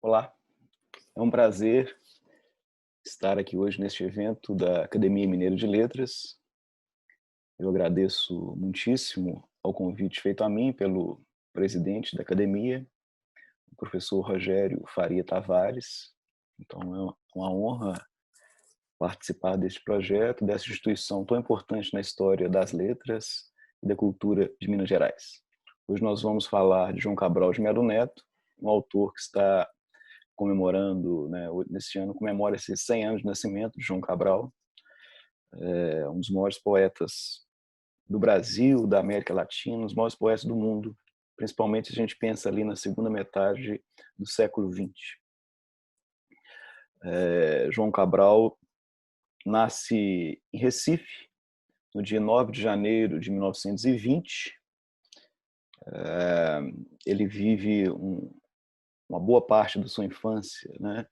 Olá, é um prazer estar aqui hoje neste evento da Academia Mineira de Letras. Eu agradeço muitíssimo ao convite feito a mim pelo presidente da academia, o professor Rogério Faria Tavares. Então é uma honra participar deste projeto, dessa instituição tão importante na história das letras e da cultura de Minas Gerais. Hoje nós vamos falar de João Cabral de Melo Neto, um autor que está comemorando, né, nesse ano comemora-se 100 anos de nascimento de João Cabral, um dos maiores poetas do Brasil, da América Latina, os maiores poetas do mundo, principalmente se a gente pensa ali na segunda metade do século XX. João Cabral nasce em Recife, no dia 9 de janeiro de 1920. Ele vive uma boa parte da sua infância, né,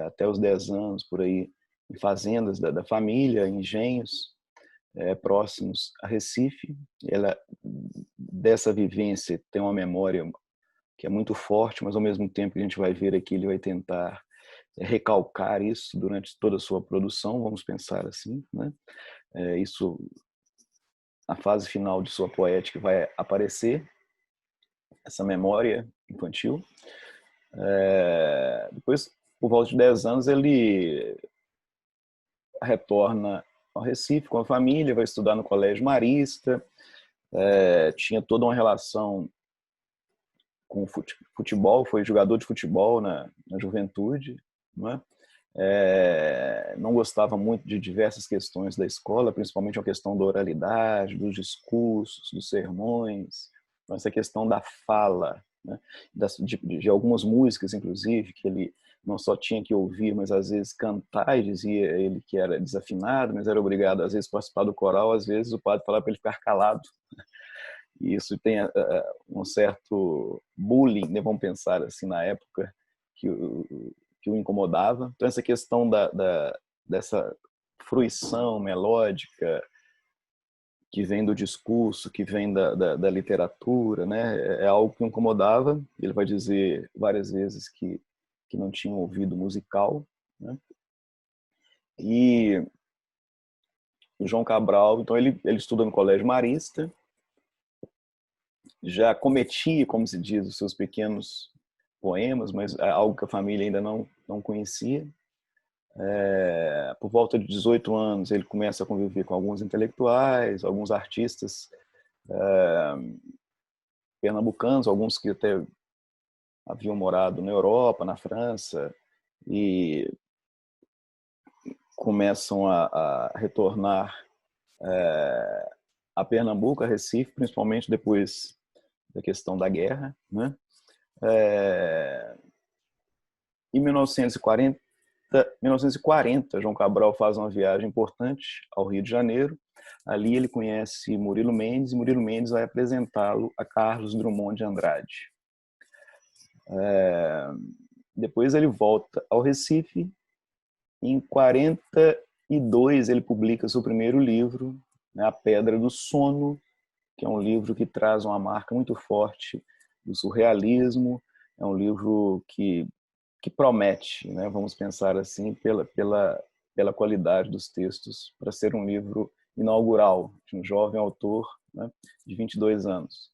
até os 10 anos, por aí, em fazendas da família, em engenhos próximos a Recife. Ela, dessa vivência, tem uma memória que é muito forte, mas ao mesmo tempo que a gente vai ver aqui, ele vai tentar recalcar isso durante toda a sua produção, vamos pensar assim, né? Isso, na fase final de sua poética, vai aparecer essa memória infantil. Depois, por volta de 10 anos, ele retorna ao Recife com a família, vai estudar no Colégio Marista, tinha toda uma relação com futebol, foi jogador de futebol na juventude, né? Não gostava muito de diversas questões da escola, principalmente a questão da oralidade, dos discursos, dos sermões, essa questão da fala, né? de algumas músicas, inclusive, que ele não só tinha que ouvir, mas às vezes cantar, e dizia ele que era desafinado, mas era obrigado às vezes a participar do coral, às vezes o padre falava para ele ficar calado. E isso tem um certo bullying, né, vamos pensar assim, na época, que o incomodava. Então essa questão dessa fruição melódica que vem do discurso, que vem da literatura, né, é algo que o incomodava. Ele vai dizer várias vezes que não tinha ouvido musical, né? E o João Cabral, então ele estuda no Colégio Marista, já cometia, como se diz, os seus pequenos poemas, mas é algo que a família ainda não conhecia. Por volta de 18 anos, ele começa a conviver com alguns intelectuais, alguns artistas pernambucanos, alguns que até haviam morado na Europa, na França, e começam a retornar a Pernambuco, a Recife, principalmente depois da questão da guerra, né? Em 1940, João Cabral faz uma viagem importante ao Rio de Janeiro. Ali ele conhece Murilo Mendes, e Murilo Mendes vai apresentá-lo a Carlos Drummond de Andrade. Depois ele volta ao Recife. Em 42 ele publica seu primeiro livro, né, A Pedra do Sono, que é um livro que traz uma marca muito forte do surrealismo. É um livro que promete, né, vamos pensar assim, pela qualidade dos textos, para ser um livro inaugural de um jovem autor, né, de 22 anos.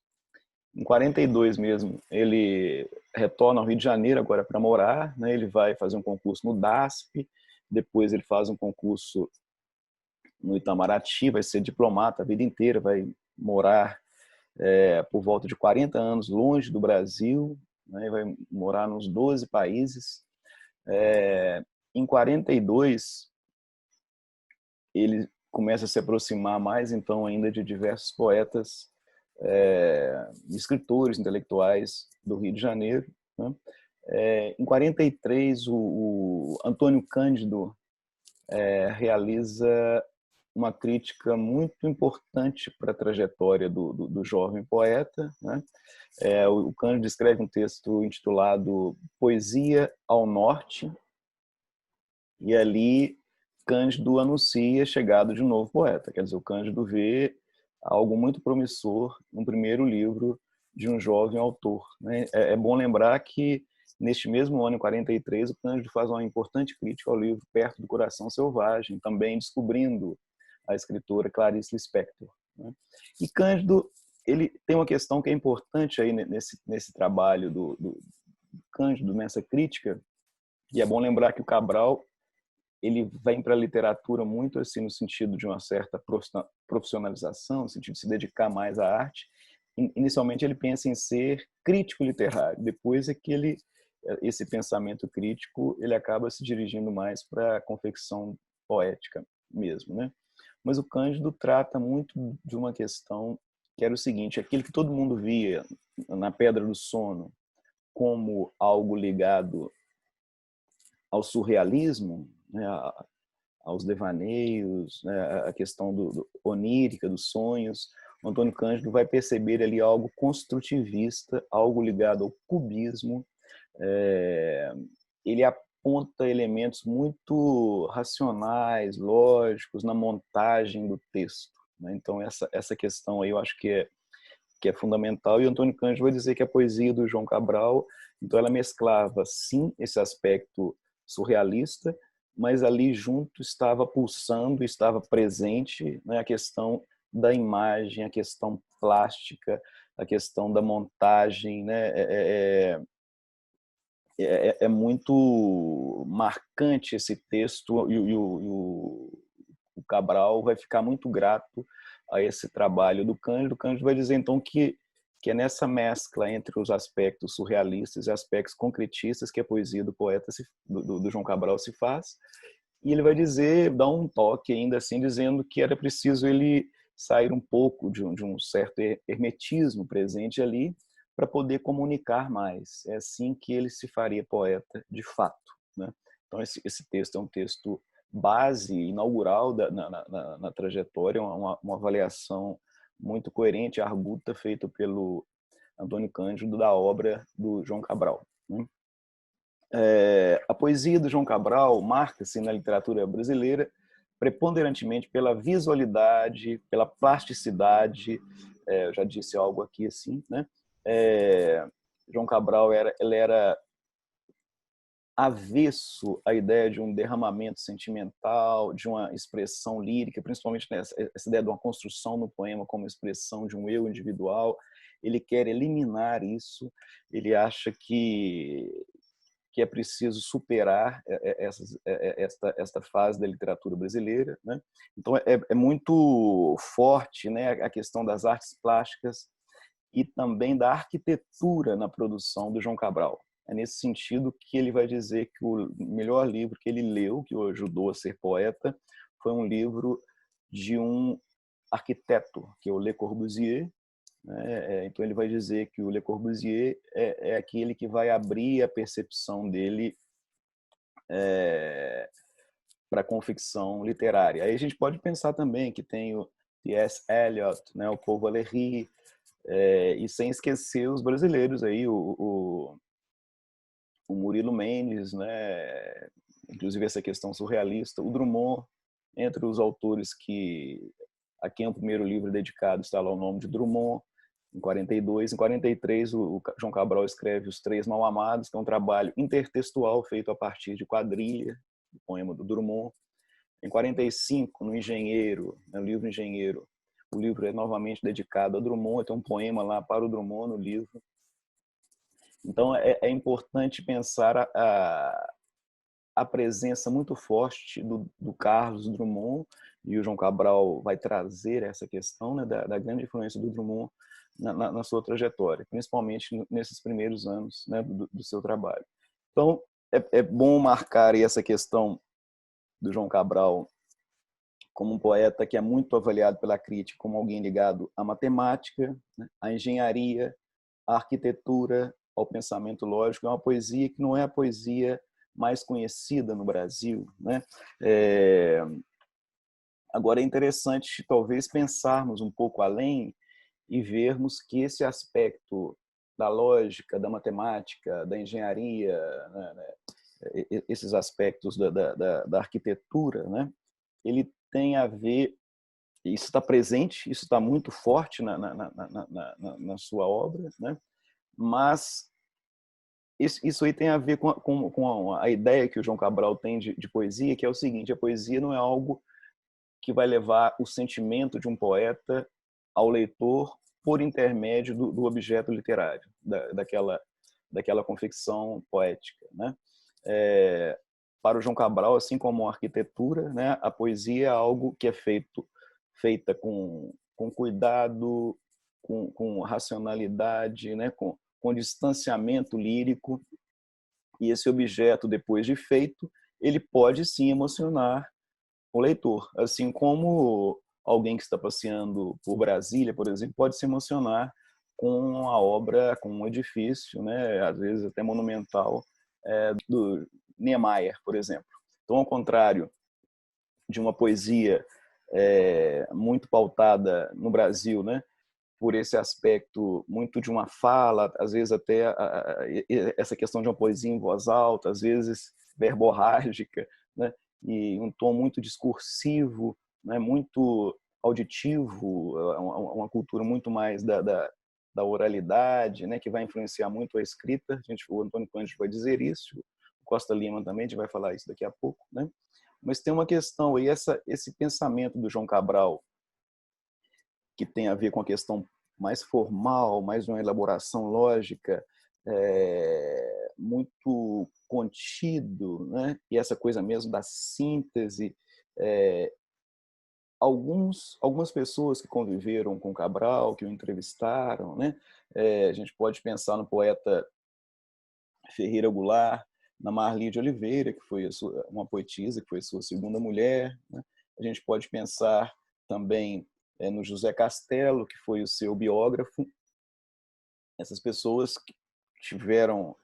Em 42 mesmo, ele retorna ao Rio de Janeiro agora para morar, né, ele vai fazer um concurso no DASP, depois ele faz um concurso no Itamaraty, vai ser diplomata a vida inteira, vai morar por volta de 40 anos longe do Brasil, né, vai morar nos 12 países. Em 42, ele começa a se aproximar mais, então, ainda de diversos poetas, escritores, intelectuais do Rio de Janeiro, né? Em 43, o Antônio Cândido realiza uma crítica muito importante para a trajetória do jovem poeta, né? O Cândido escreve um texto intitulado Poesia ao Norte, e ali Cândido anuncia a chegada de um novo poeta. Quer dizer, o Cândido vê algo muito promissor no primeiro livro de um jovem autor, né? É bom lembrar que Neste mesmo ano, em 43, o Cândido faz uma importante crítica ao livro Perto do Coração Selvagem, também descobrindo a escritora Clarice Lispector, né? E Cândido, ele tem uma questão que é importante aí nesse trabalho do Cândido, nessa crítica, e é bom lembrar que o Cabral ele vem para a literatura muito assim no sentido de uma certa profissionalização, no sentido de se dedicar mais à arte. Inicialmente ele pensa em ser crítico literário, depois é que esse pensamento crítico ele acaba se dirigindo mais para a confecção poética mesmo, né? Mas o Cândido trata muito de uma questão que era o seguinte: aquilo que todo mundo via na Pedra do Sono como algo ligado ao surrealismo, né, aos devaneios, né, a questão onírica, dos sonhos, o Antônio Cândido vai perceber ali algo construtivista, algo ligado ao cubismo. Ele aponta elementos muito racionais, lógicos, na montagem do texto, né? Então, essa questão aí eu acho que é fundamental. E o Antônio Cândido vai dizer que a poesia do João Cabral, então ela mesclava, sim, esse aspecto surrealista, mas ali junto estava pulsando, estava presente, né, a questão da imagem, a questão plástica, a questão da montagem, né? É muito marcante esse texto e o Cabral vai ficar muito grato a esse trabalho do Cândido. O Cândido vai dizer, então, que é nessa mescla entre os aspectos surrealistas e aspectos concretistas que a poesia do poeta, do João Cabral, se faz. E ele vai dizer, dar um toque ainda assim, dizendo que era preciso ele sair um pouco de um certo hermetismo presente ali para poder comunicar mais. É assim que ele se faria poeta de fato, né? Então, esse texto é um texto base, inaugural na trajetória, uma avaliação muito coerente, arguta, feita pelo Antônio Cândido da obra do João Cabral, né? A poesia do João Cabral marca-se na literatura brasileira preponderantemente pela visualidade, pela plasticidade. Eu já disse algo aqui assim, né? João Cabral ele era avesso à ideia de um derramamento sentimental, de uma expressão lírica, principalmente essa ideia de uma construção no poema como expressão de um eu individual. Ele quer eliminar isso, ele acha que é preciso superar esta fase da literatura brasileira, né? Então é muito forte, né, a questão das artes plásticas e também da arquitetura na produção do João Cabral. É nesse sentido que ele vai dizer que o melhor livro que ele leu, que o ajudou a ser poeta, foi um livro de um arquiteto, que é o Le Corbusier, né? Então ele vai dizer que o Le Corbusier é aquele que vai abrir a percepção dele para a confecção literária. Aí a gente pode pensar também que tem o T.S. Eliot, né, o Paul Valéry, e sem esquecer os brasileiros aí, o Murilo Mendes, né, inclusive essa questão surrealista, o Drummond, entre os autores a quem o primeiro livro dedicado está lá o nome de Drummond. Em 42, em 43, o João Cabral escreve Os Três Mal-Amados, que é um trabalho intertextual feito a partir de quadrilha, do poema do Drummond. Em 45, no Engenheiro, no livro Engenheiro, o livro é novamente dedicado a Drummond, tem um poema lá para o Drummond no livro. Então, é importante pensar a presença muito forte do Carlos Drummond, e o João Cabral vai trazer essa questão, né, da grande influência do Drummond na sua trajetória, principalmente nesses primeiros anos, né, do seu trabalho. Então, é bom marcar aí essa questão do João Cabral como um poeta que é muito avaliado pela crítica como alguém ligado à matemática, né, à engenharia, à arquitetura, ao pensamento lógico. É uma poesia que não é a poesia mais conhecida no Brasil, né? Agora é interessante talvez pensarmos um pouco além e vermos que esse aspecto da lógica, da matemática, da engenharia, né, esses aspectos da arquitetura, né, ele tem a ver, isso está presente, isso está muito forte na sua obra, né, mas isso aí tem a ver com a ideia que o João Cabral tem de poesia, que é o seguinte: a poesia não é algo que vai levar o sentimento de um poeta ao leitor por intermédio do objeto literário, daquela confecção poética, né? Para o João Cabral, assim como a arquitetura, né, a poesia é algo que é feita com cuidado, com racionalidade, né, com distanciamento lírico, e esse objeto, depois de feito, ele pode sim emocionar o leitor, assim como alguém que está passeando por Brasília, por exemplo, pode se emocionar com a obra, com um edifício, né, às vezes até monumental, do Niemeyer, por exemplo. Então, ao contrário de uma poesia muito pautada no Brasil, né, por esse aspecto muito de uma fala, às vezes até essa questão de uma poesia em voz alta, às vezes verborrágica, né, e um tom muito discursivo, né, muito auditivo, uma cultura muito mais da oralidade, né, que vai influenciar muito a escrita. O Antônio Cândido vai dizer isso, o Costa Lima também, a gente vai falar isso daqui a pouco, né? Mas tem uma questão aí, esse pensamento do João Cabral, que tem a ver com a questão mais formal, mais de uma elaboração lógica, muito contido, né? E essa coisa mesmo da síntese. Algumas pessoas que conviveram com Cabral, que o entrevistaram, né? A gente pode pensar no poeta Ferreira Goulart, na Marli de Oliveira, que foi uma poetisa, que foi sua segunda mulher, né? A gente pode pensar também no José Castelo, que foi o seu biógrafo. Essas pessoas que tiveram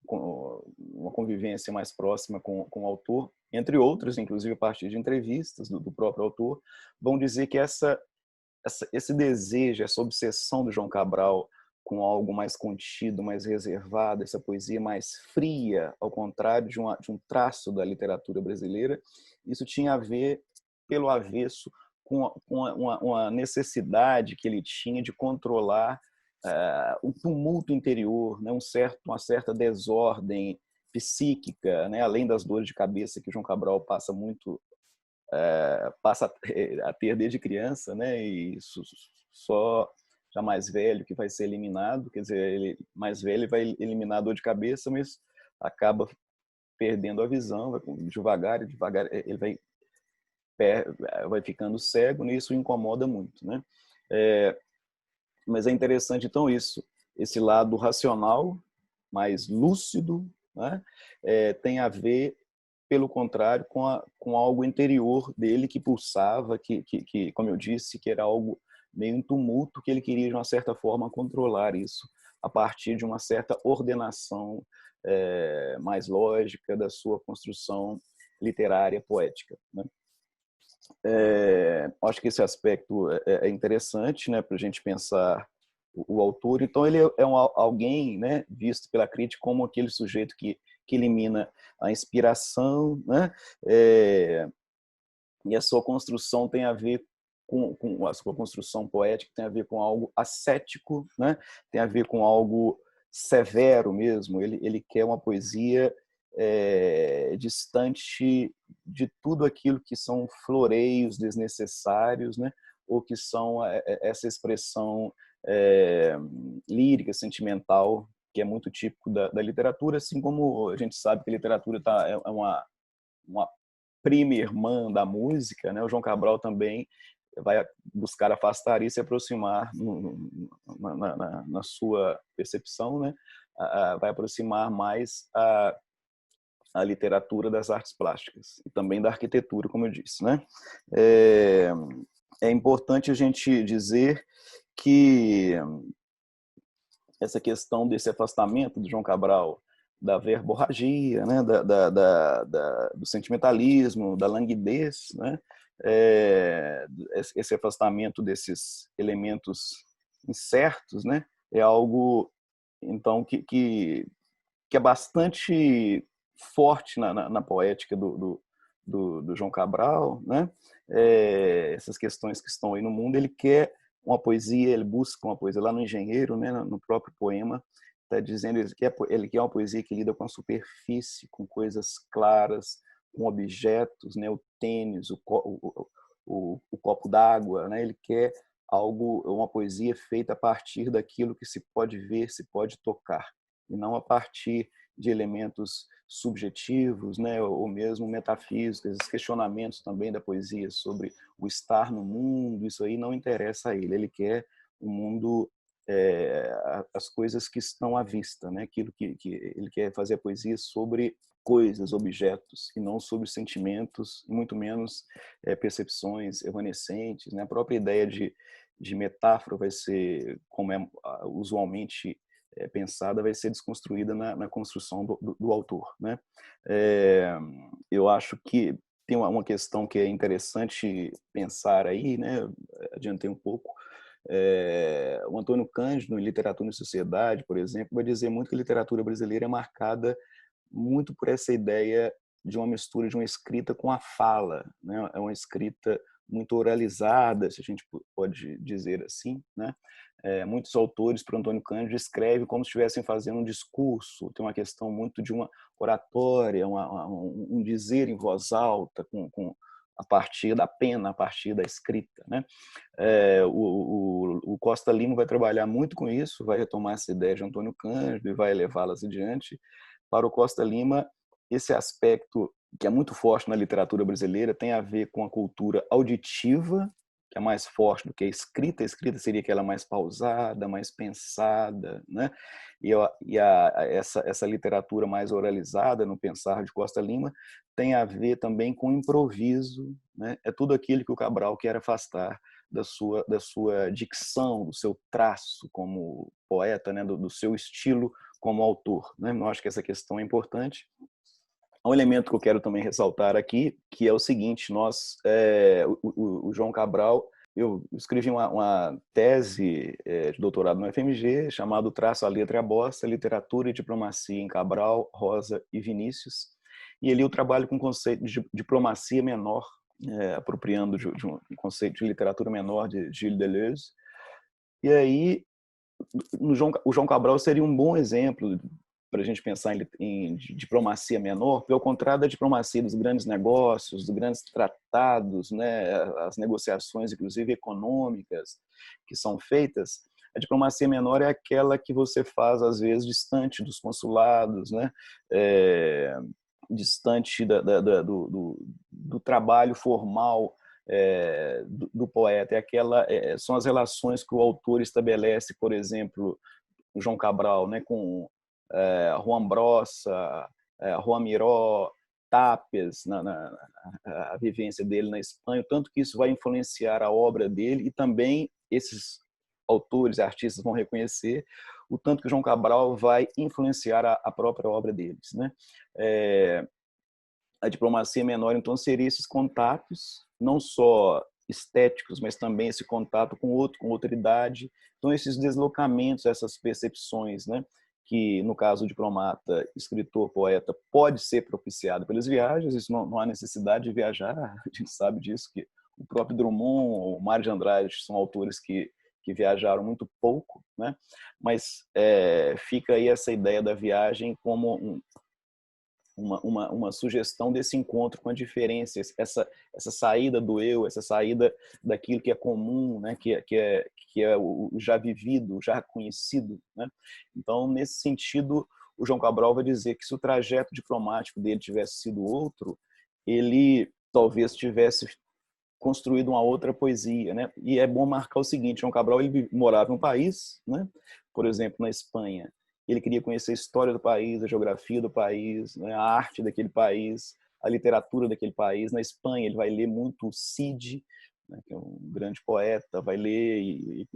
uma convivência mais próxima com o autor, entre outros, inclusive a partir de entrevistas do próprio autor, vão dizer que esse desejo, essa obsessão do João Cabral com algo mais contido, mais reservado, essa poesia mais fria, ao contrário de um traço da literatura brasileira, isso tinha a ver, pelo avesso, com uma necessidade que ele tinha de controlar o tumulto interior, né, uma certa desordem psíquica, né, além das dores de cabeça que o João Cabral passa a ter desde criança, né, e só já mais velho que vai ser eliminado, quer dizer, ele mais velho vai eliminar a dor de cabeça, mas acaba perdendo a visão, devagar ele vai ficando cego, e isso incomoda muito, né? Mas é interessante então esse lado racional, mais lúcido, né? Tem a ver, pelo contrário, com algo interior dele que pulsava, que, como eu disse, que era algo meio em tumulto, que ele queria, de uma certa forma, controlar isso a partir de uma certa ordenação mais lógica da sua construção literária poética, né? Acho que esse aspecto é interessante, né, para a gente pensar o autor. Então, ele é alguém, né, visto pela crítica como aquele sujeito que elimina a inspiração, né, e a sua construção tem a ver com a sua construção poética, tem a ver com algo ascético, né, tem a ver com algo severo mesmo. Ele quer uma poesia distante de tudo aquilo que são floreios desnecessários, né, ou que são essa expressão lírica, sentimental, que é muito típico da literatura, assim como a gente sabe que a literatura é uma prima irmã da música, né? O João Cabral também vai buscar afastar isso e se aproximar na sua percepção, né? Vai aproximar mais a literatura das artes plásticas e também da arquitetura, como eu disse, né? É importante a gente dizer que essa questão desse afastamento do João Cabral da verborragia, né, do sentimentalismo, da languidez, né, esse afastamento desses elementos incertos, né, é algo então que é bastante forte na poética do João Cabral, né? Essas questões que estão aí no mundo, ele quer uma poesia, ele busca uma poesia lá no Engenheiro, né, no próprio poema, está dizendo ele quer uma poesia que lida com a superfície, com coisas claras, com objetos, né? O tênis, o copo d'água, né? Ele quer uma poesia feita a partir daquilo que se pode ver, se pode tocar, e não a partir de elementos subjetivos, né, ou mesmo metafísicos, esses questionamentos também da poesia sobre o estar no mundo. Isso aí não interessa a ele. Ele quer um mundo, as coisas que estão à vista, né, aquilo que ele quer fazer a poesia sobre coisas, objetos, e não sobre sentimentos, e muito menos percepções evanescentes, né? A própria ideia de metáfora vai ser, como é usualmente pensada, vai ser desconstruída na construção do autor, né? Eu acho que tem uma questão que é interessante pensar aí, né? Adiantei um pouco. O Antônio Cândido, em Literatura e Sociedade, por exemplo, vai dizer muito que a literatura brasileira é marcada muito por essa ideia de uma mistura de uma escrita com a fala, né? É uma escrita muito oralizada, se a gente pode dizer assim, né? Muitos autores, para Antônio Cândido, escrevem como se estivessem fazendo um discurso. Tem uma questão muito de uma oratória, um dizer em voz alta, a partir da pena, a partir da escrita, né? O Costa Lima vai trabalhar muito com isso, vai retomar essa ideia de Antônio Cândido e vai levá-las adiante. Para o Costa Lima, esse aspecto que é muito forte na literatura brasileira tem a ver com a cultura auditiva, que é mais forte do que a escrita. A escrita seria aquela mais pausada, mais pensada, né? Essa literatura mais oralizada no pensar de Costa Lima tem a ver também com improviso, né? É tudo aquilo que o Cabral quer afastar da sua dicção, do seu traço como poeta, né? Do seu estilo como autor, né? Eu acho que essa questão é importante. Um elemento que eu quero também ressaltar aqui, que é o seguinte: o João Cabral, eu escrevi uma tese de doutorado no FMG, chamado Traço, a Letra e a Bossa, Literatura e Diplomacia em Cabral, Rosa e Vinícius. E ali eu trabalho com o conceito de diplomacia menor, apropriando de um conceito de literatura menor de Gilles Deleuze. E aí, o João Cabral seria um bom exemplo para a gente pensar em diplomacia menor, pelo contrário da diplomacia dos grandes negócios, dos grandes tratados, né, as negociações, inclusive econômicas, que são feitas. A diplomacia menor é aquela que você faz, às vezes, distante dos consulados, né, distante do trabalho formal do poeta. São as relações que o autor estabelece, por exemplo, o João Cabral, né, com Juan Brossa, Juan Miró, Tápias, a vivência dele na Espanha, tanto que isso vai influenciar a obra dele, e também esses autores e artistas vão reconhecer o tanto que o João Cabral vai influenciar a própria obra deles, né? A diplomacia menor, então, seria esses contatos, não só estéticos, mas também esse contato com outra idade. Então, esses deslocamentos, essas percepções, né, que, no caso do diplomata, escritor, poeta, pode ser propiciado pelas viagens. Isso não há necessidade de viajar, a gente sabe disso, que o próprio Drummond, o Mário de Andrade são autores que viajaram muito pouco, né? Mas fica aí essa ideia da viagem como uma sugestão desse encontro com a diferença, essa saída do eu, essa saída daquilo que é comum, né? que é o já vivido, o já conhecido, né? Então, nesse sentido, o João Cabral vai dizer que, se o trajeto diplomático dele tivesse sido outro, ele talvez tivesse construído uma outra poesia, né? E é bom marcar o seguinte: João Cabral, ele morava em um país, né? Por exemplo, na Espanha. Ele queria conhecer a história do país, a geografia do país, né? A arte daquele país, a literatura daquele país. Na Espanha, ele vai ler muito Cid, né? Que é um grande poeta, vai ler e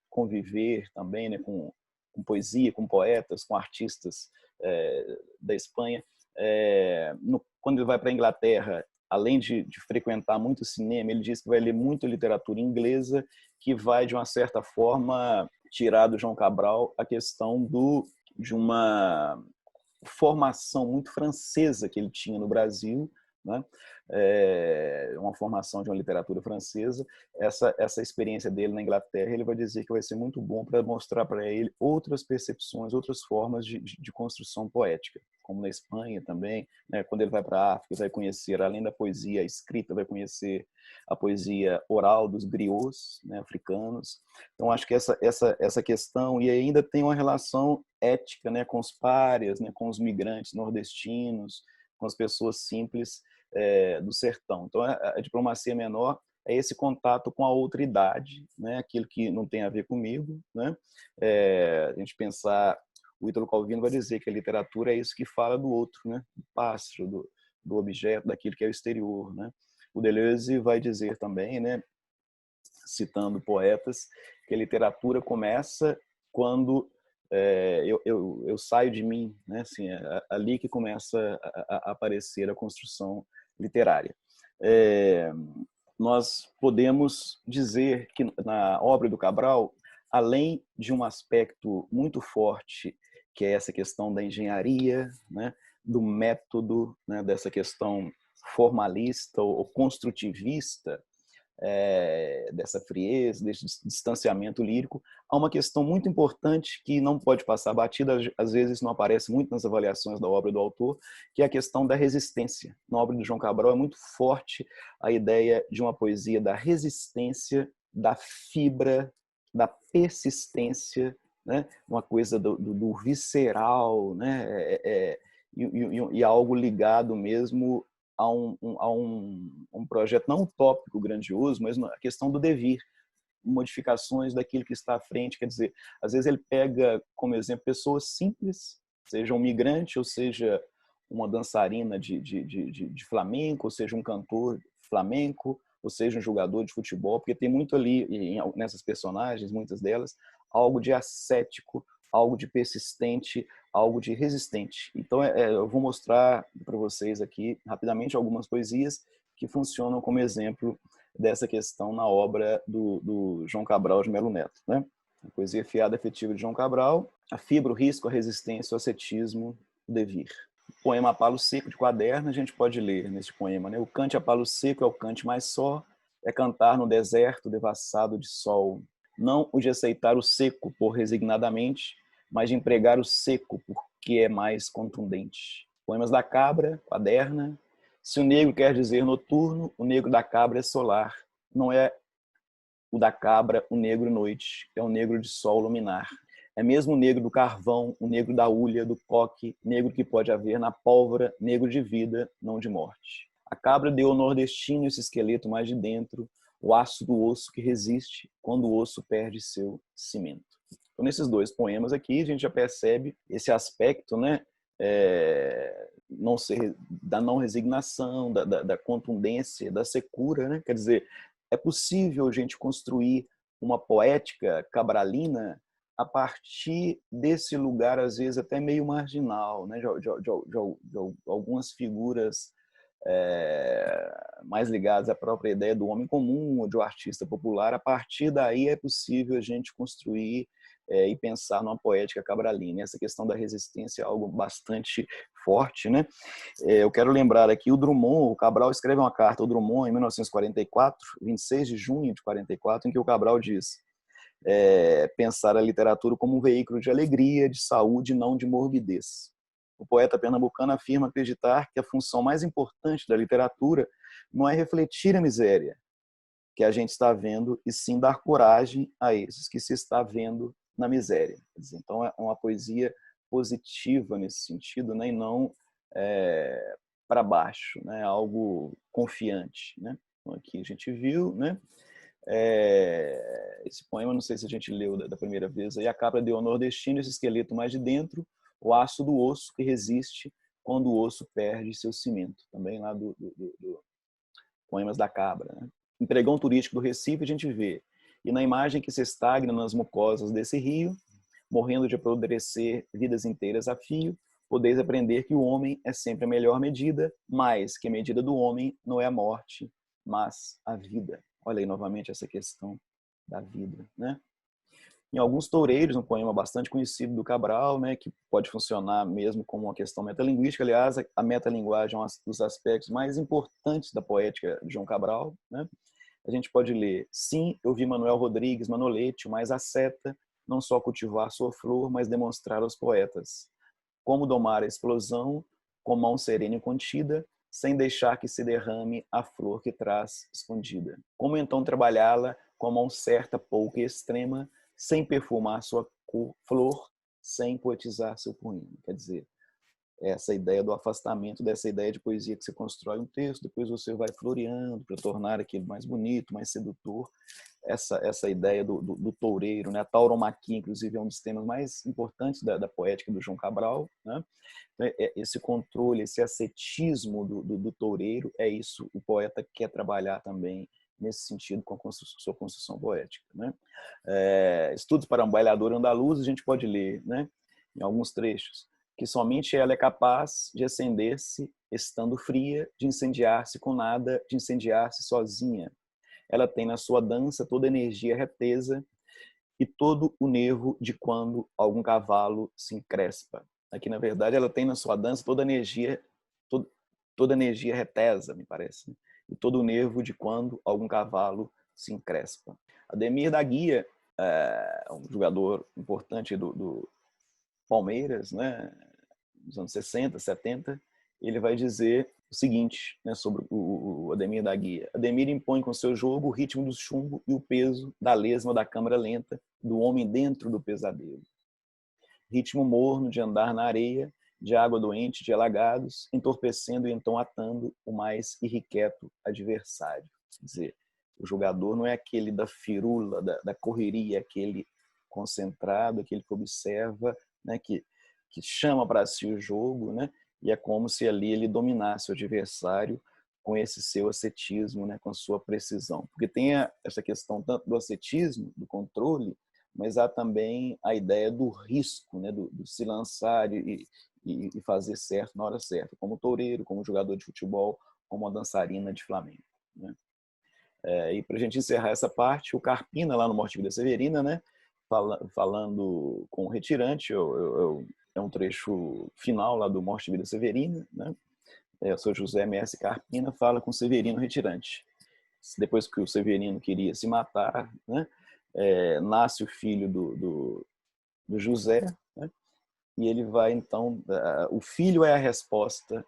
conviver também, né? com poesia, com poetas, com artistas da Espanha. Quando ele vai para a Inglaterra, além de frequentar muito cinema, ele diz que vai ler muito literatura inglesa, que vai, de uma certa forma, tirar do João Cabral a questão de uma formação muito francesa que ele tinha no Brasil, né? Uma formação de uma literatura francesa. Essa experiência dele na Inglaterra, ele vai dizer que vai ser muito bom para mostrar para ele outras percepções, outras formas de construção poética, como na Espanha também, né? Quando ele vai para a África, vai conhecer, além da poesia escrita, vai conhecer a poesia oral dos griots, né, africanos. Então, acho que essa questão, e ainda tem uma relação ética, né, com os párias, né, com os migrantes nordestinos, com as pessoas simples do sertão. Então, a diplomacia menor é esse contato com a outra idade, né, aquilo que não tem a ver comigo, né? A gente pensar, o Ítalo Calvino vai dizer que a literatura é isso que fala do outro, né? Do pássaro, do objeto, daquilo que é o exterior, né? O Deleuze vai dizer também, né, citando poetas, que a literatura começa quando eu saio de mim, né? Assim, ali que começa a aparecer a construção literária. Nós podemos dizer que na obra do Cabral, além de um aspecto muito forte, que é essa questão da engenharia, né? Do método, né? Dessa questão formalista ou construtivista, dessa frieza, desse distanciamento lírico, há uma questão muito importante que não pode passar batida, às vezes não aparece muito nas avaliações da obra do autor, que é a questão da resistência. Na obra do João Cabral é muito forte a ideia de uma poesia da resistência, da fibra, da persistência, né? Uma coisa do visceral, né? E algo ligado mesmo a um projeto não utópico, grandioso, mas a questão do devir, modificações daquilo que está à frente. Quer dizer, às vezes ele pega como exemplo pessoas simples, seja um migrante, ou seja uma dançarina de flamenco, ou seja um cantor flamenco, ou seja um jogador de futebol, porque tem muito ali, nessas personagens, muitas delas, algo de ascético, algo de persistente, algo de resistente. Então, eu vou mostrar para vocês aqui, rapidamente, algumas poesias que funcionam como exemplo dessa questão na obra do João Cabral de Melo Neto, né? A poesia fiada efetiva de João Cabral, a fibra, o risco, a resistência, o ascetismo, o devir. O poema A Palo Seco, de Quaderno, a gente pode ler neste poema, né? O cante a palo seco é o cante mais só, é cantar no deserto devassado de sol. Não o de aceitar o seco por resignadamente, mas de empregar o seco porque é mais contundente. Poemas da Cabra, Quaderna. Se o negro quer dizer noturno, o negro da cabra é solar. Não é o da cabra o negro noite, é o negro de sol luminar. É mesmo o negro do carvão, o negro da ulha, do coque, negro que pode haver na pólvora, negro de vida, não de morte. A cabra deu ao nordestino esse esqueleto mais de dentro, o aço do osso que resiste quando o osso perde seu cimento. Então, nesses dois poemas aqui, a gente já percebe esse aspecto, né, da não resignação, da contundência, da secura, né? Quer dizer, é possível a gente construir uma poética cabralina a partir desse lugar, às vezes, até meio marginal, né? de algumas figuras mais ligadas à própria ideia do homem comum ou de um artista popular. A partir daí é possível a gente construir e pensar numa poética cabralina. Essa questão da resistência é algo bastante forte, né? Eu quero lembrar aqui o Drummond. O Cabral escreve uma carta ao Drummond em 1944, 26 de junho de 44, em que o Cabral diz: pensar a literatura como um veículo de alegria, de saúde, não de morbidez. O poeta pernambucano afirma acreditar que a função mais importante da literatura não é refletir a miséria que a gente está vendo, e sim dar coragem a esses que se está vendo na miséria. Então, é uma poesia positiva nesse sentido, né? E não para baixo, né? Algo confiante, né? Então, aqui a gente viu, né? Esse poema, não sei se a gente leu da primeira vez, aí a cabra deu ao nordestino esse esqueleto mais de dentro, o aço do osso que resiste quando o osso perde seu cimento. Também lá do Poemas da Cabra, né? Em Pregão Turístico do Recife a gente vê: e na imagem que se estagna nas mucosas desse rio, morrendo de apodrecer vidas inteiras a fio, podeis aprender que o homem é sempre a melhor medida, mas que a medida do homem não é a morte, mas a vida. Olha aí novamente essa questão da vida, né? Em alguns toureiros, um poema bastante conhecido do Cabral, né, que pode funcionar mesmo como uma questão metalinguística. Aliás, a metalinguagem é um dos aspectos mais importantes da poética de João Cabral, né? A gente pode ler: sim, eu vi Manuel Rodrigues Manolete, mas a seta, não só cultivar sua flor, mas demonstrar aos poetas como domar a explosão com mão serena e contida, sem deixar que se derrame a flor que traz escondida. Como então trabalhá-la com a mão certa, pouca e extrema, sem perfumar sua flor, sem poetizar seu poema. Quer dizer, essa ideia do afastamento dessa ideia de poesia que você constrói um texto, depois você vai floreando para tornar aquilo mais bonito, mais sedutor. Essa ideia do toureiro, né? A tauromaquia, inclusive, é um dos temas mais importantes da poética do João Cabral, né? Esse controle, esse ascetismo do toureiro, é isso o poeta quer trabalhar também nesse sentido com a sua construção poética, né? Estudos para um bailador andaluz, a gente pode ler, né, em alguns trechos, que somente ela é capaz de acender-se estando fria, de incendiar-se com nada, de incendiar-se sozinha. Ela tem na sua dança toda a energia retesa e todo o nervo de quando algum cavalo se encrespa. Aqui, na verdade, ela tem na sua dança toda a energia, toda a energia retesa, me parece, né? E todo o nervo de quando algum cavalo se encrespa. Ademir da Guia, um jogador importante do Palmeiras, né, nos anos 60, 70, ele vai dizer o seguinte, né, sobre o Ademir da Guia. Ademir impõe com seu jogo o ritmo do chumbo e o peso da lesma da câmara lenta do homem dentro do pesadelo. Ritmo morno de andar na areia, de água doente, de alagados, entorpecendo e então atando o mais irrequieto adversário. Quer dizer, o jogador não é aquele da firula, da correria, aquele concentrado, aquele que observa, né, que chama para si o jogo, né, e é como se ali ele dominasse o adversário com esse seu ascetismo, né, com a sua precisão. Porque tem essa questão tanto do ascetismo, do controle, mas há também a ideia do risco, né, do se lançar e fazer certo na hora certa, como toureiro, como jogador de futebol, como uma dançarina de flamenco, né? E para a gente encerrar essa parte, o Carpina, lá no Morte e Vida Severina, né, falando com o retirante, é um trecho final lá do Morte e Vida Severina, né? O seu José M.S. Carpina fala com Severino retirante. Depois que o Severino queria se matar, né, nasce o filho do José, né, e ele vai então, o filho é a resposta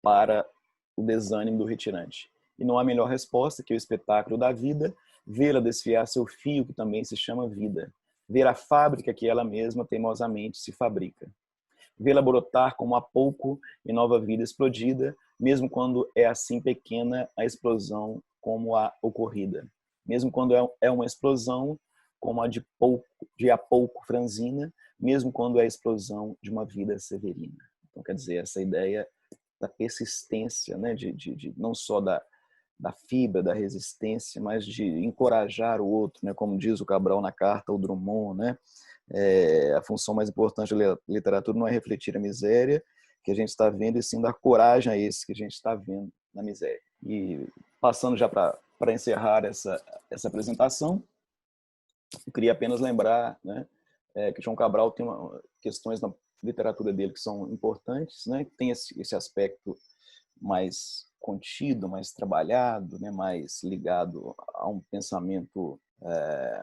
para o desânimo do retirante. E não há melhor resposta que o espetáculo da vida, vê-la desfiar seu fio, que também se chama vida, ver a fábrica que ela mesma teimosamente se fabrica, vê-la brotar como há pouco em nova vida explodida, mesmo quando é assim pequena a explosão como a ocorrida, mesmo quando é uma explosão como a de há pouco franzina, mesmo quando é a explosão de uma vida severina. Então, quer dizer, essa ideia da persistência, né, de não só da fibra, da resistência, mas de encorajar o outro, né, como diz o Cabral na carta ao Drummond, né, a função mais importante da literatura não é refletir a miséria que a gente está vendo, e sim dar coragem a esse que a gente está vendo na miséria. E passando já para encerrar essa apresentação, eu queria apenas lembrar, né, que João Cabral tem questões na literatura dele que são importantes, né, que tem esse aspecto mais contido, mais trabalhado, né, mais ligado a um pensamento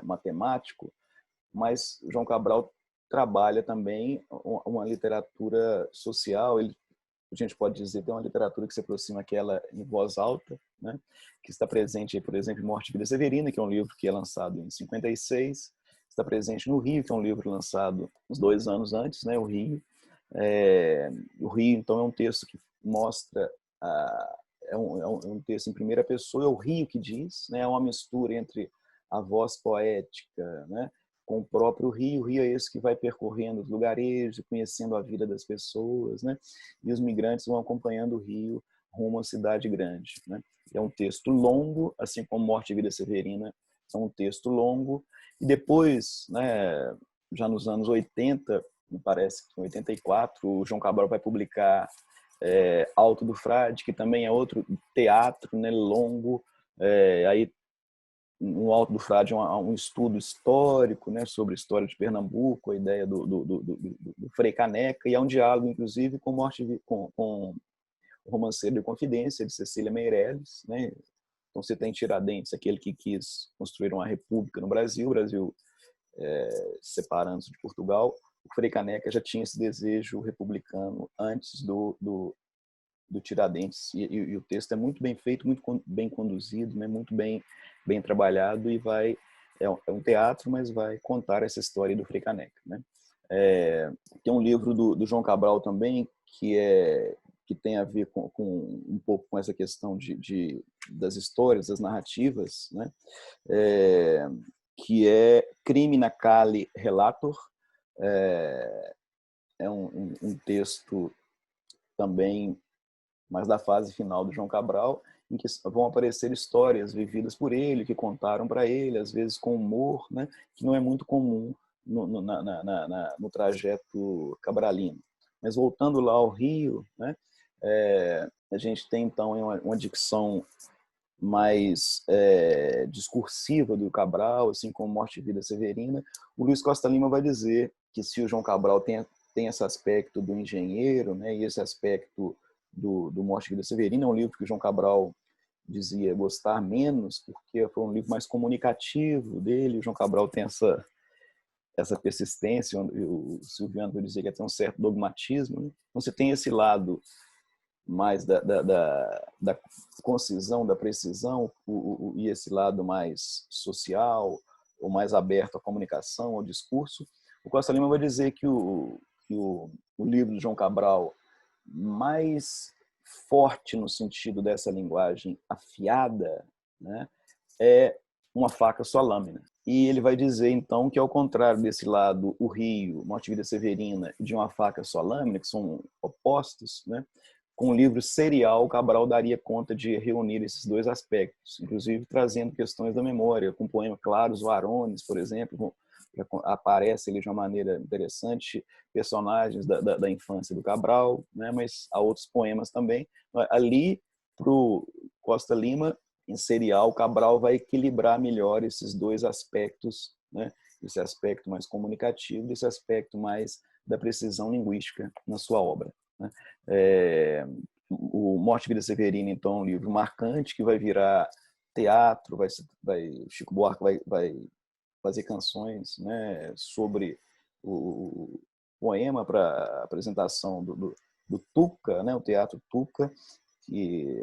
matemático, mas João Cabral trabalha também uma literatura social. A gente pode dizer, tem uma literatura que se aproxima aquela em voz alta, né, que está presente, por exemplo, em Morte e Vida Severina, que é um livro que é lançado em 56, está presente no Rio, que é um livro lançado uns 2 anos antes, né, o Rio. O Rio, então, é um texto que mostra, é um texto em primeira pessoa, é o Rio que diz, né, é uma mistura entre a voz poética, né, com o próprio rio. O rio é esse que vai percorrendo os lugarejos, conhecendo a vida das pessoas, né? E os migrantes vão acompanhando o rio rumo à cidade grande, né? É um texto longo, assim como Morte e Vida Severina é um texto longo. E depois, né, já nos anos 80, me parece que em 84, o João Cabral vai publicar Alto do Frade, que também é outro teatro, né, longo. Aí no Alto do Frade um estudo histórico, né, sobre a história de Pernambuco, a ideia do Frei Caneca, e há um diálogo, inclusive, com o Romanceiro de Confidência, de Cecília Meirelles, né? Então você tem Tiradentes, aquele que quis construir uma república no Brasil, o Brasil separando-se de Portugal. O Frei Caneca já tinha esse desejo republicano antes do Tiradentes, e o texto é muito bem feito, muito bem conduzido, né? Muito bem trabalhado, e é um teatro, mas vai contar essa história do Frei Caneca, né? Tem um livro do João Cabral também que tem a ver um pouco com essa questão das histórias, das narrativas, né? Que é Crimina Cali Relator. É um texto também, mas da fase final do João Cabral, em que vão aparecer histórias vividas por ele, que contaram para ele, às vezes com humor, né? Que não é muito comum no trajeto cabralino. Mas voltando lá ao Rio, né? A gente tem então uma dicção mais discursiva do Cabral, assim como Morte e Vida Severina. O Luiz Costa Lima vai dizer que se o João Cabral tem esse aspecto do engenheiro, né, e esse aspecto do Morte e Vida Severina, é um livro que o João Cabral dizia gostar menos, porque foi um livro mais comunicativo dele. O João Cabral tem essa persistência, o Silviano vai dizer que tem um certo dogmatismo, né? Então você tem esse lado mais da concisão, da precisão, e esse lado mais social, ou mais aberto à comunicação, ao discurso. O Costa Lima vai dizer que o livro de João Cabral, mais forte no sentido dessa linguagem afiada, né, é Uma Faca Sua Lâmina. E ele vai dizer, então, que ao contrário desse lado, o Rio, Morte e Vida Severina, de Uma Faca Sua Lâmina, que são opostos, né, com o livro serial, Cabral daria conta de reunir esses dois aspectos, inclusive trazendo questões da memória, com o poema Claros Varones, por exemplo, que aparece ali de uma maneira interessante personagens da infância do Cabral, né? Mas há outros poemas também. Ali, para o Costa Lima, em serial, Cabral vai equilibrar melhor esses dois aspectos, né? Esse aspecto mais comunicativo, esse aspecto mais da precisão linguística na sua obra, né? O Morte e Vida Severina, então, é um livro marcante que vai virar teatro, Chico Buarque vai fazer canções, né, sobre o poema para apresentação do Tuca, né, o Teatro Tuca, que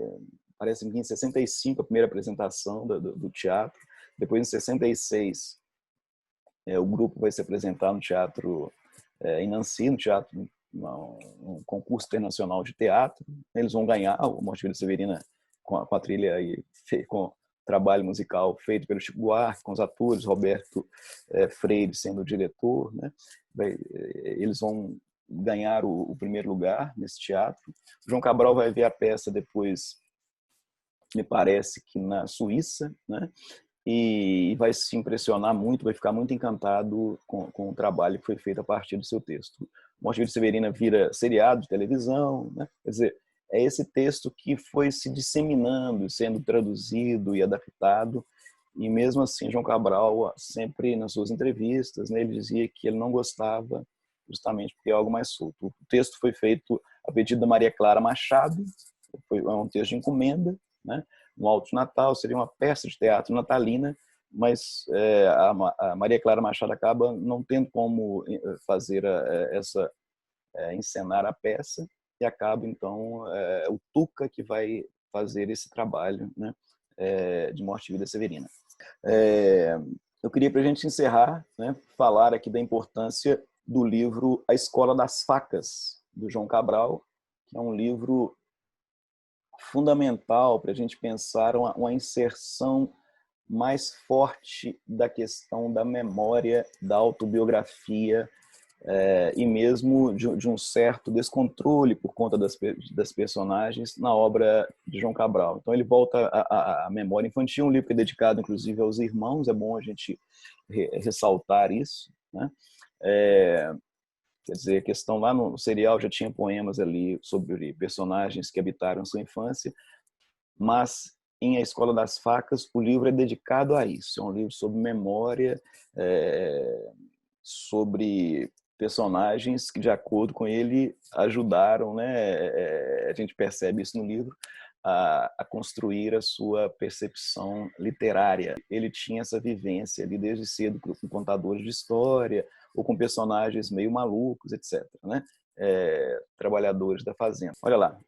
parece que em 65 a primeira apresentação do teatro. Depois, em 66, o grupo vai se apresentar no teatro em Nancy, no teatro, um concurso internacional de teatro. Eles vão ganhar o Morte e Vida Severina com a trilha aí, com o trabalho musical feito pelo Chico Buarque, com os atores, Roberto Freire sendo o diretor, né? Eles vão ganhar o primeiro lugar nesse teatro. O João Cabral vai ver a peça depois, me parece que na Suíça, né? E vai se impressionar muito, vai ficar muito encantado com o trabalho que foi feito a partir do seu texto. Morte e Vida Severina vira seriado de televisão, né? Quer dizer, é esse texto que foi se disseminando, sendo traduzido e adaptado, e mesmo assim João Cabral, sempre nas suas entrevistas, né, ele dizia que ele não gostava, justamente porque é algo mais solto. O texto foi feito a pedido da Maria Clara Machado, é um texto de encomenda, né? No Alto de Natal, seria uma peça de teatro natalina, mas a Maria Clara Machado acaba não tendo como fazer encenar a peça, e acaba, então, o Tuca que vai fazer esse trabalho, né, de Morte e Vida Severina. Eu queria, para a gente encerrar, né, falar aqui da importância do livro A Escola das Facas, do João Cabral, que é um livro fundamental para a gente pensar uma inserção mais forte da questão da memória, da autobiografia, e mesmo de um certo descontrole por conta das personagens na obra de João Cabral. Então ele volta à memória infantil, um livro que é dedicado inclusive aos irmãos, é bom a gente ressaltar isso, né? Quer dizer, a questão lá no serial já tinha poemas ali sobre personagens que habitaram sua infância, mas em A Escola das Facas, o livro é dedicado a isso. É um livro sobre memória, sobre personagens que, de acordo com ele, ajudaram, né? A gente percebe isso no livro, a construir a sua percepção literária. Ele tinha essa vivência ali desde cedo com contadores de história ou com personagens meio malucos, etc., né? Trabalhadores da fazenda. Olha lá,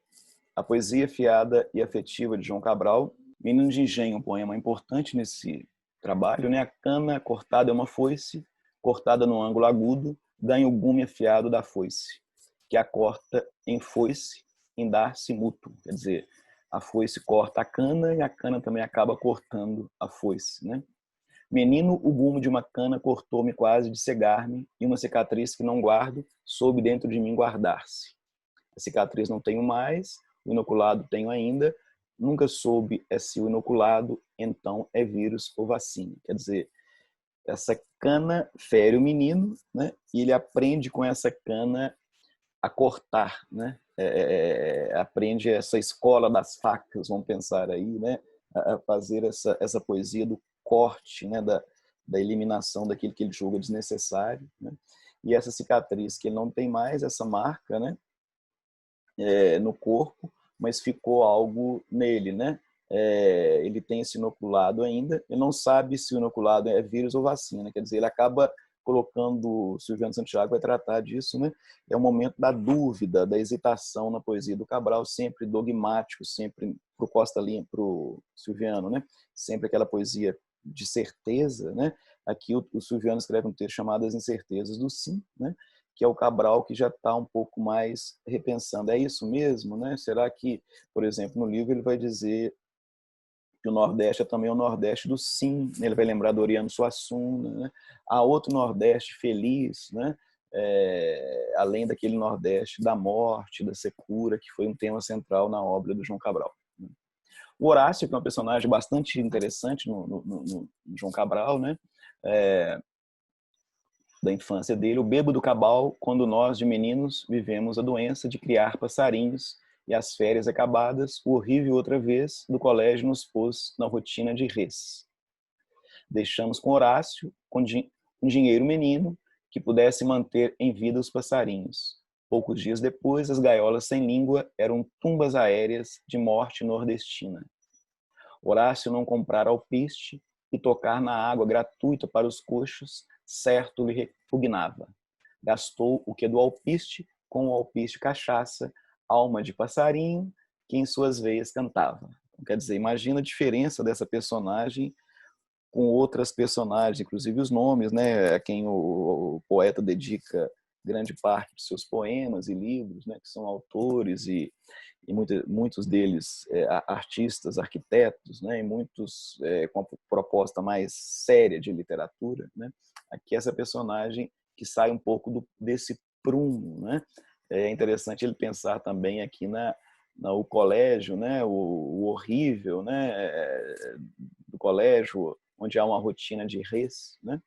a poesia fiada e afetiva de João Cabral. Menino de Engenho, um poema importante nesse trabalho, né? A cana cortada é uma foice, cortada no ângulo agudo, ganha o gume afiado da foice, que a corta em foice, em dar-se mútuo. Quer dizer, a foice corta a cana e a cana também acaba cortando a foice, né? Menino, o gume de uma cana cortou-me quase de cegar-me, e uma cicatriz que não guardo, soube dentro de mim guardar-se. A cicatriz não tenho mais, o inoculado tenho ainda, nunca soube se o inoculado então é vírus ou vacina. Quer dizer, essa cana fere o menino, né? E ele aprende com essa cana a cortar, né? Aprende essa escola das facas, vamos pensar aí, né? A fazer essa poesia do corte, né? Da eliminação daquilo que ele julga desnecessário, né? E essa cicatriz que ele não tem mais, essa marca, né? No corpo, mas ficou algo nele, né? Ele tem esse inoculado ainda, ele não sabe se o inoculado é vírus ou vacina, quer dizer, ele acaba colocando, Silviano Santiago vai tratar disso, né? É o momento da dúvida, da hesitação na poesia do Cabral, sempre dogmático, sempre pro Costa Lima, pro Silviano, né? Sempre aquela poesia de certeza, né? Aqui o Silviano escreve um texto chamado As Incertezas do Sim, né? Que é o Cabral que já está um pouco mais repensando. É isso mesmo, né? Será que, por exemplo, no livro ele vai dizer que o Nordeste é também o Nordeste do sim, né? Ele vai lembrar do Oriano Suassuna, né? Há outro Nordeste feliz, né? Além daquele Nordeste da morte, da secura, que foi um tema central na obra do João Cabral. O Horácio, que é um personagem bastante interessante no João Cabral, né? Da infância dele, o bêbado Cabal, quando nós, de meninos, vivemos a doença de criar passarinhos e as férias acabadas, o horrível outra vez do colégio nos pôs na rotina de res. Deixamos com Horácio, um dinheiro menino, que pudesse manter em vida os passarinhos. Poucos dias depois, as gaiolas sem língua eram tumbas aéreas de morte nordestina. Horácio não comprar alpiste e tocar na água gratuita para os coxos, certo lhe repugnava. Gastou o que do alpiste com o alpiste cachaça, alma de passarinho, que em suas veias cantava. Então, quer dizer, imagina a diferença dessa personagem com outras personagens, inclusive os nomes, né, a quem o poeta dedica grande parte de seus poemas e livros, né, que são autores e muitos deles artistas, arquitetos, né, e muitos com a proposta mais séria de literatura, né. Aqui essa personagem que sai um pouco desse prumo, né. É interessante ele pensar também aqui o colégio, né, o horrível, né, do colégio, onde há uma rotina de res, né.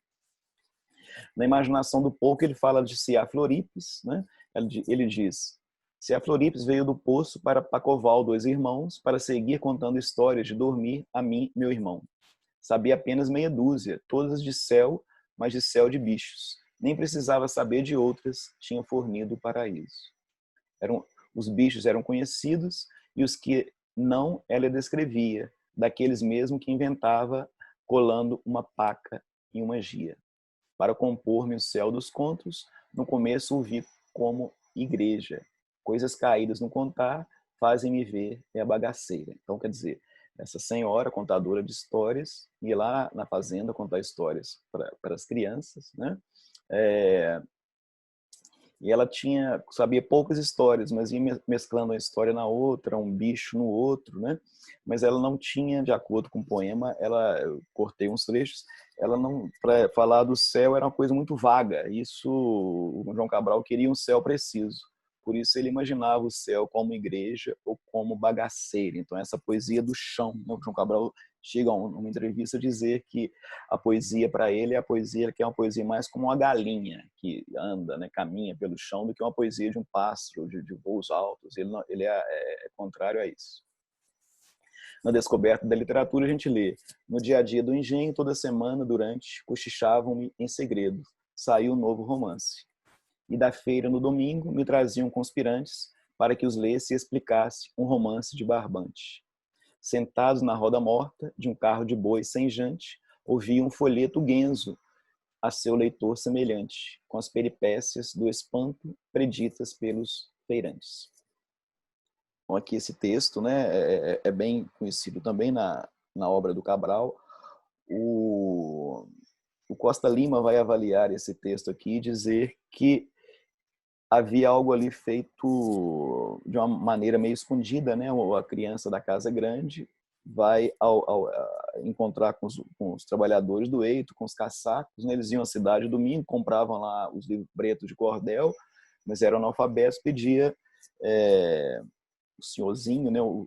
Na imaginação do pouco ele fala de Ciá Floripes, né. Ele diz: Ciá Floripes veio do poço para Pacoval, dois irmãos, para seguir contando histórias de dormir a mim, meu irmão. Sabia apenas meia dúzia, todas de céu, mas de céu de bichos. Nem precisava saber de outras, tinha fornido o paraíso. Os bichos eram conhecidos e os que não ela descrevia, daqueles mesmo que inventava, colando uma paca e uma gia. Para compor-me o céu dos contos, no começo o vi como igreja. Coisas caídas no contar fazem-me ver a bagaceira. Então, quer dizer, essa senhora contadora de histórias ia lá na fazenda contar histórias para as crianças, né? E ela sabia poucas histórias, mas ia mesclando uma história na outra, um bicho no outro, né? Mas ela não tinha, de acordo com o poema, eu cortei uns trechos, ela não, para falar do céu era uma coisa muito vaga. Isso, o João Cabral queria um céu preciso. Por isso ele imaginava o céu como igreja ou como bagaceira. Então essa poesia do chão, né? O João Cabral chega a uma entrevista a dizer que a poesia para ele é a poesia que é uma poesia mais como uma galinha que anda, né, caminha pelo chão, do que uma poesia de um pássaro, de voos altos. Ele é contrário a isso. Na descoberta da literatura, a gente lê: no dia a dia do engenho, toda semana, durante, cochichavam-me em segredo. Saiu um novo romance. E da feira, no domingo, me traziam conspirantes para que os lesse e explicasse um romance de barbante. Sentados na roda morta de um carro de boi sem jante, ouvia um folheto guenzo a seu leitor semelhante, com as peripécias do espanto preditas pelos feirantes. Então, aqui esse texto, né, é bem conhecido também na obra do Cabral. O Costa Lima vai avaliar esse texto aqui e dizer que havia algo ali feito de uma maneira meio escondida, né? A criança da casa grande vai encontrar com os trabalhadores do eito, com os caçacos, né? Eles iam à cidade domingo, compravam lá os livretos de cordel, mas eram analfabetos, pedia o senhorzinho, né? O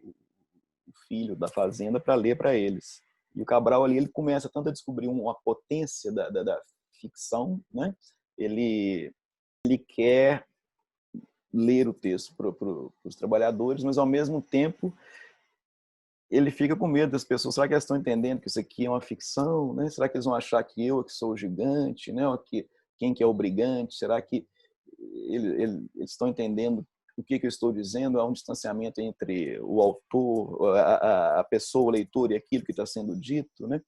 filho da fazenda, para ler para eles. E o Cabral ali, ele começa tanto a descobrir uma potência da ficção, né? Ele quer ler o texto para os trabalhadores, mas ao mesmo tempo ele fica com medo das pessoas. Será que elas estão entendendo que isso aqui é uma ficção, né? Será que eles vão achar que eu que sou o gigante, né? Ou que quem que é o brigante? Será que eles estão entendendo o que eu estou dizendo? Há um distanciamento entre o autor, a pessoa, o leitor e aquilo que está sendo dito, né?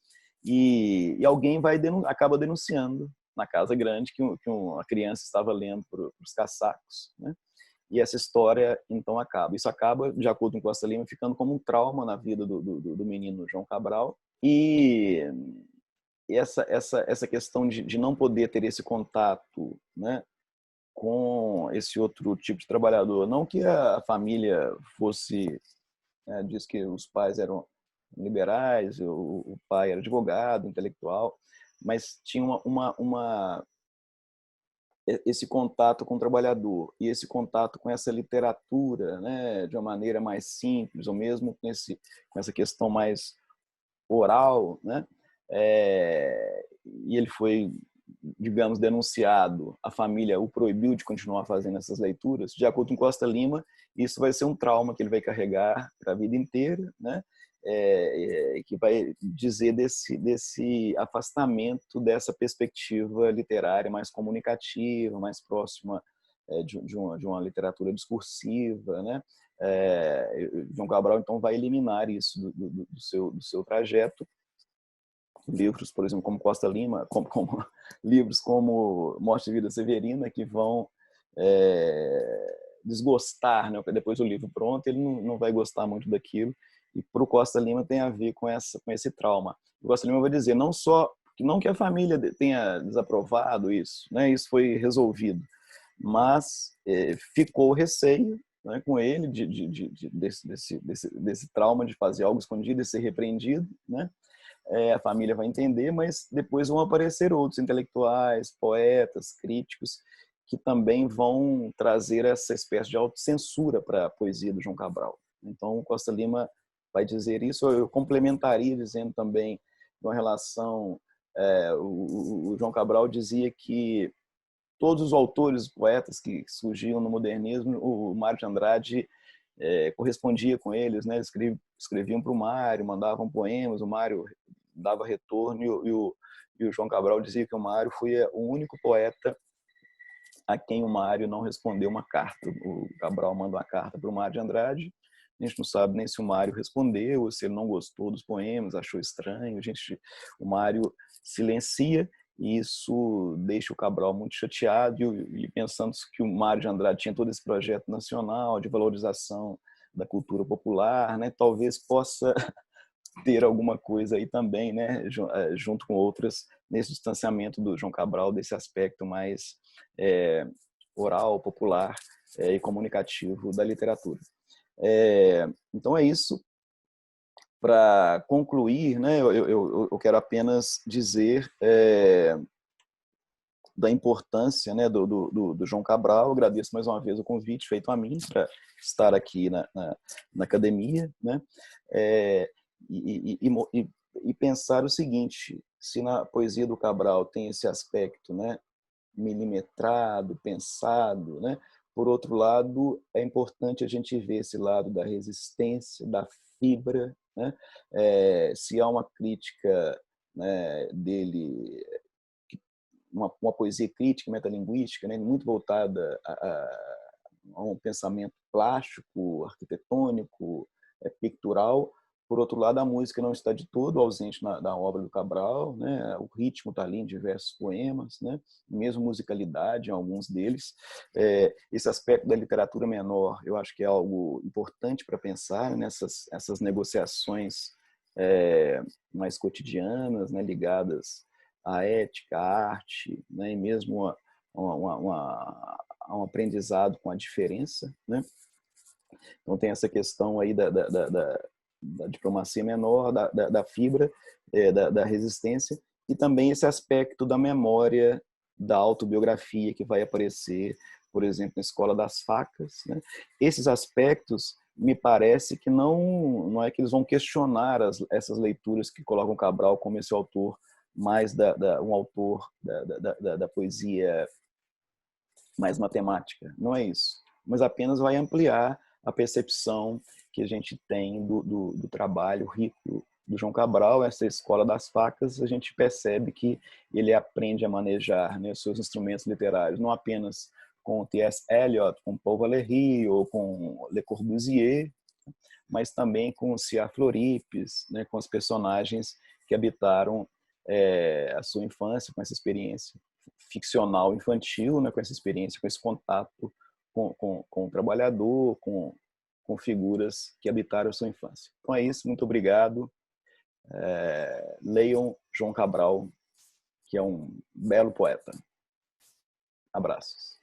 E alguém acaba denunciando na casa grande que uma criança estava lendo para os caçacos, né? E essa história, então, acaba. Isso acaba, de acordo com Costa Lima, ficando como um trauma na vida do menino João Cabral. E essa questão de não poder ter esse contato, né, com esse outro tipo de trabalhador. Não que a família fosse... Né, diz que os pais eram liberais, o pai era advogado, intelectual, mas tinha esse contato com o trabalhador e esse contato com essa literatura, né, de uma maneira mais simples, ou mesmo com essa questão mais oral, né, e ele foi, digamos, denunciado, a família o proibiu de continuar fazendo essas leituras. De acordo com Costa Lima, isso vai ser um trauma que ele vai carregar para a vida inteira, né? Que vai dizer desse afastamento dessa perspectiva literária mais comunicativa, mais próxima de uma literatura discursiva, né? João Cabral, então, vai eliminar isso do seu trajeto. Livros, por exemplo, como Costa Lima, como livros como Morte e Vida Severina, que vão desgostar, né? Depois do livro pronto, ele não vai gostar muito daquilo. E para o Costa Lima tem a ver com esse trauma. O Costa Lima vai dizer não que a família tenha desaprovado isso, né? Isso foi resolvido, mas ficou o receio, né, com ele desse trauma de fazer algo escondido e ser repreendido, né? A família vai entender, mas depois vão aparecer outros intelectuais, poetas, críticos, que também vão trazer essa espécie de autocensura para a poesia do João Cabral. Então, o Costa Lima vai dizer isso. Eu complementaria dizendo também uma relação... o João Cabral dizia que todos os autores, poetas que surgiam no modernismo, o Mário de Andrade correspondia com eles, né? Escreviam para o Mário, mandavam poemas, o Mário dava retorno e o João Cabral dizia que o Mário foi o único poeta a quem o Mário não respondeu uma carta. O Cabral manda uma carta para o Mário de Andrade, a gente não sabe nem se o Mário respondeu, se ele não gostou dos poemas, achou estranho. O Mário silencia, e isso deixa o Cabral muito chateado, e pensando que o Mário de Andrade tinha todo esse projeto nacional de valorização da cultura popular, né, talvez possa ter alguma coisa aí também, né, junto com outras, nesse distanciamento do João Cabral desse aspecto mais oral, popular e comunicativo da literatura. Então é isso. Para concluir, né, eu quero apenas dizer da importância, né, do João Cabral. Eu agradeço mais uma vez o convite feito a mim para estar aqui na academia, né, e pensar o seguinte: se na poesia do Cabral tem esse aspecto, né, milimetrado, pensado, né, Por outro lado, é importante a gente ver esse lado da resistência, da fibra, né? Se há uma crítica, né, dele, uma poesia crítica, metalinguística, né, muito voltada a um pensamento plástico, arquitetônico, pictural. Por outro lado, a música não está de todo ausente da obra do Cabral, né? O ritmo está ali em diversos poemas, né? Mesmo musicalidade em alguns deles. Esse aspecto da literatura menor, eu acho que é algo importante para pensar nessas essas negociações mais cotidianas, né? Ligadas à ética, à arte, né? E mesmo a um aprendizado com a diferença, né? Então tem essa questão aí da diplomacia menor, da fibra, da resistência, e também esse aspecto da memória, da autobiografia que vai aparecer, por exemplo, na Escola das Facas, né? Esses aspectos me parece que não é que eles vão questionar essas leituras que colocam Cabral como esse autor mais um autor da poesia mais matemática, não é isso, mas apenas vai ampliar a percepção que a gente tem do trabalho rico do João Cabral. Essa Escola das Facas, a gente percebe que ele aprende a manejar, né, os seus instrumentos literários, não apenas com T.S. Eliot, com Paul Valéry ou com Le Corbusier, mas também com Ciar Floripes, né, com os personagens que habitaram a sua infância, com essa experiência ficcional infantil, né, com essa experiência, com esse contato com o trabalhador, com figuras que habitaram a sua infância. Então é isso, muito obrigado. Leiam João Cabral, que é um belo poeta. Abraços.